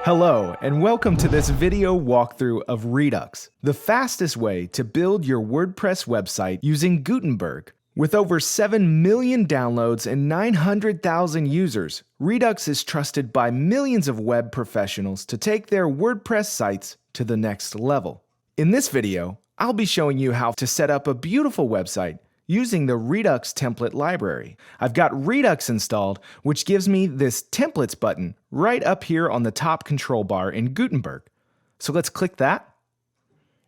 Hello, and welcome to this video walkthrough of Redux, the fastest way to build your WordPress website using Gutenberg. With over 7 million downloads and 900,000 users, Redux is trusted by millions of web professionals to take their WordPress sites to the next level. In this video, I'll be showing you how to set up a beautiful website using the Redux template library. I've got Redux installed, which gives me this templates button right up here on the top control bar in Gutenberg. So let's click that,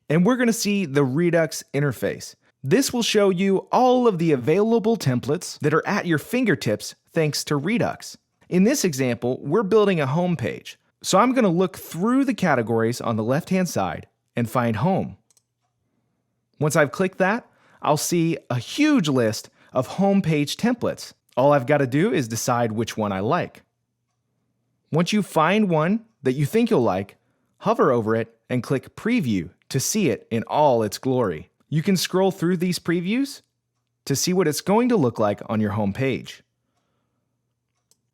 and we're going to see the Redux interface. This will show you all of the available templates that are at your fingertips thanks to Redux. In this example, we're building a home page. So I'm going to look through the categories on the left-hand side and find home. Once I've clicked that, I'll see a huge list of home page templates. All I've got to do is decide which one I like. Once you find one that you think you'll like, hover over it and click Preview to see it in all its glory. You can scroll through these previews to see what it's going to look like on your home page.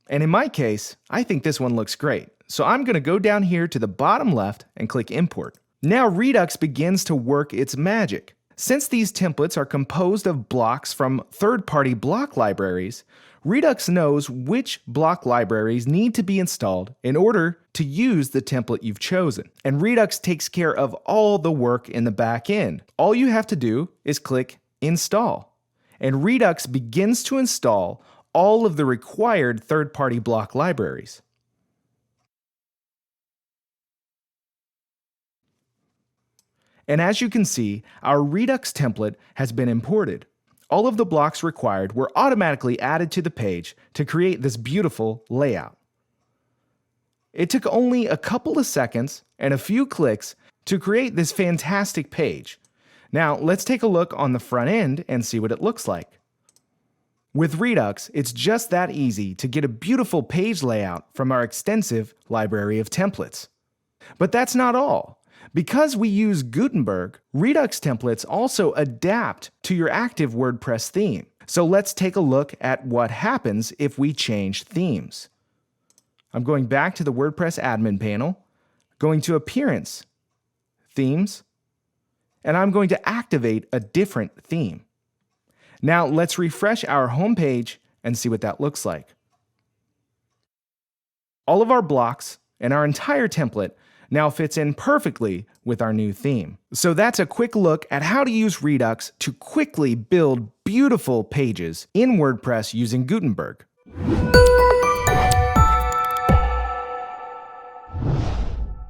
And in my case, I think this one looks great. So I'm going to go down here to the bottom left and click Import. Now Redux begins to work its magic. Since these templates are composed of blocks from third-party block libraries, Redux knows which block libraries need to be installed in order to use the template you've chosen. And Redux takes care of all the work in the back end. All you have to do is click Install, and Redux begins to install all of the required third-party block libraries. And as you can see, our Redux template has been imported. All of the blocks required were automatically added to the page to create this beautiful layout. It took only a couple of seconds and a few clicks to create this fantastic page. Now let's take a look on the front end and see what it looks like. With Redux, it's just that easy to get a beautiful page layout from our extensive library of templates. But that's not all. Because we use Gutenberg, Redux templates also adapt to your active WordPress theme. So let's take a look at what happens if we change themes. I'm going back to the WordPress admin panel, going to Appearance, Themes, and I'm going to activate a different theme. Now let's refresh our home page and see what that looks like. All of our blocks and our entire template now fits in perfectly with our new theme. So that's a quick look at how to use Redux to quickly build beautiful pages in WordPress using Gutenberg.